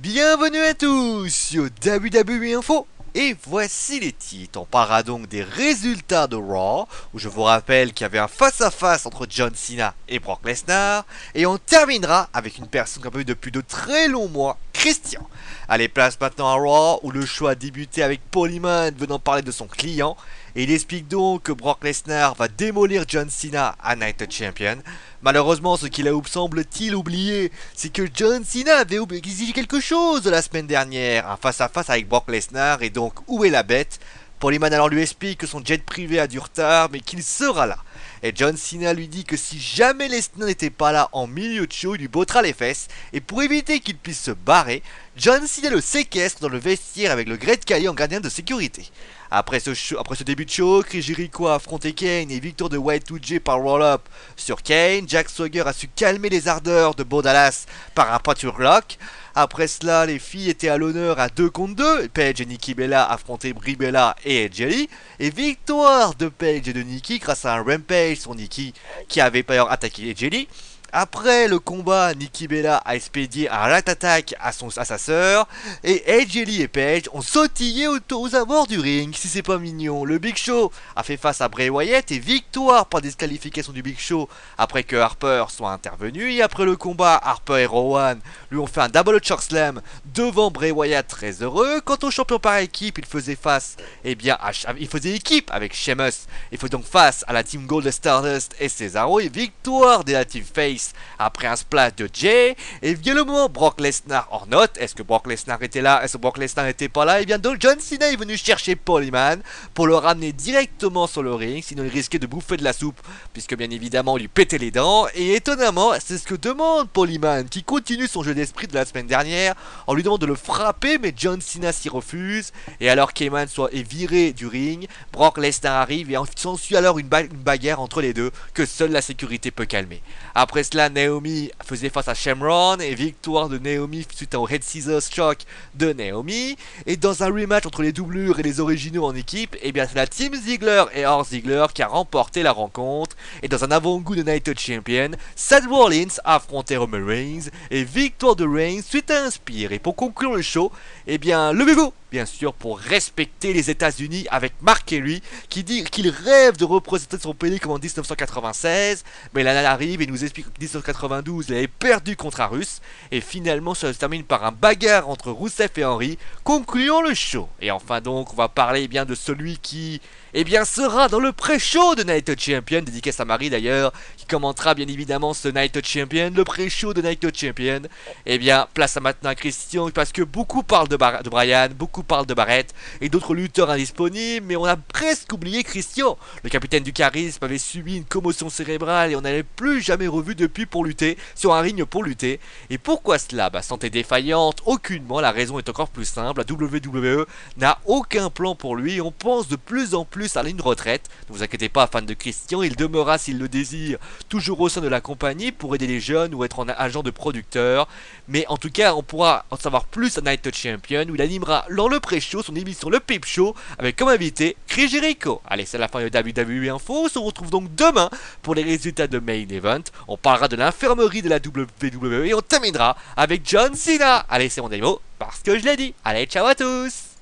Bienvenue à tous sur WWE Info. Et voici les titres. On parlera donc des résultats de Raw, où je vous rappelle qu'il y avait un face-à-face entre John Cena et Brock Lesnar. Et on terminera avec une personne qu'on a vu depuis de très longs mois, Christian. Allez, place maintenant à Raw, où le show a débuté avec Paul Heyman venant parler de son client. Et il explique donc que Brock Lesnar va démolir John Cena à Night of Champion. Malheureusement, ce qu'il a semble-t-il oublié, c'est que John Cena avait exigé quelque chose la semaine dernière, un face-à-face avec Brock Lesnar, et donc où est la bête? Paul Heyman alors lui explique que son jet privé a du retard, mais qu'il sera là. Et John Cena lui dit que si jamais Lesnar n'était pas là en milieu de show, il lui bottera les fesses, et pour éviter qu'il puisse se barrer, John Cena le séquestre dans le vestiaire avec le Great Khali en gardien de sécurité. Après ce début de show, Chris Jericho a affronté Kane et victoire de Y2J par roll-up sur Kane. Jack Swagger a su calmer les ardeurs de Bo Dallas par un Power Lock. Après cela, les filles étaient à l'honneur à 2 contre 2. Paige et Nikki Bella affrontaient Brie Bella et Edge Lee. Et victoire de Paige et de Nikki grâce à un Rampage sur Nikki qui avait d'ailleurs attaqué Edge Lee. Après le combat, Nikki Bella a expédié un rat attack à sa sœur. Et Edge Lee et Paige ont sautillé aux abords du ring. Si c'est pas mignon. Le Big Show a fait face à Bray Wyatt et victoire par disqualification du Big Show après que Harper soit intervenu. Et après le combat, Harper et Rowan lui ont fait un double chokeslam devant Bray Wyatt, très heureux. Quant au champion par équipe, il faisait face, il faisait équipe avec Sheamus. Il faut donc face à la Team Gold de Stardust et Cesaro. Et victoire de la Team Face après un splash de Jay. Et vient le moment Brock Lesnar hors note. Est-ce que Brock Lesnar était là? Est-ce que Brock Lesnar n'était pas là? Et bien donc John Cena est venu chercher Paul Heyman pour le ramener directement sur le ring, sinon il risquait de bouffer de la soupe, puisque bien évidemment il lui pétait les dents. Et étonnamment, c'est ce que demande Paul Heyman, qui continue son jeu d'esprit de la semaine dernière en lui demandant de le frapper, mais John Cena s'y refuse. Et alors qu'Heyman est viré du ring, Brock Lesnar arrive et s'ensuit alors une bagarre entre les deux que seule la sécurité peut calmer. Après cela, Naomi faisait face à Shamron et victoire de Naomi suite au Head Scissors Shock de Naomi. Et dans un rematch entre les doublures et les originaux en équipe, et bien c'est la Team Ziggler et Art Ziggler qui a remporté la rencontre. Et dans un avant-goût de Night of Champion, Seth Rollins a affronté Roman Reigns et victoire de Reigns suite à un spear. Et pour conclure le show, et bien levez-vous bien sûr pour respecter les États-Unis avec Mark Henry qui dit qu'il rêve de représenter son pays comme en 1996, mais l'année arrive et nous explique qu'en 1992 il avait perdu contre un Russe et finalement ça se termine par un bagarre entre Rusev et Henry, concluant le show. Et enfin donc on va parler bien de celui qui sera dans le pré-show de Night of Champion, dédicace à Marie d'ailleurs, qui commentera bien évidemment ce Night of Champion, le pré-show de Night of Champion. Et bien, place à maintenant à Christian, parce que beaucoup parlent de Brian, beaucoup parlent de Barrett, et d'autres lutteurs indisponibles, mais on a presque oublié Christian. Le capitaine du charisme avait subi une commotion cérébrale et on n'avait plus jamais revu depuis pour lutter, sur un ring pour lutter. Et pourquoi cela? Santé défaillante, aucunement, la raison est encore plus simple, la WWE n'a aucun plan pour lui, et on pense de plus en plus à une retraite. Ne vous inquiétez pas, fan de Christian, il demeurera s'il le désire toujours au sein de la compagnie pour aider les jeunes ou être en agent de producteur. Mais en tout cas, on pourra en savoir plus à Night of Champion où il animera dans le pré-show son émission Le Peep Show avec comme invité Chris Jericho. Allez, c'est la fin de WWE Info. On se retrouve donc demain pour les résultats de Main Event. On parlera de l'infirmerie de la WWE et on terminera avec John Cena. Allez, c'est mon démo parce que je l'ai dit. Allez, ciao à tous.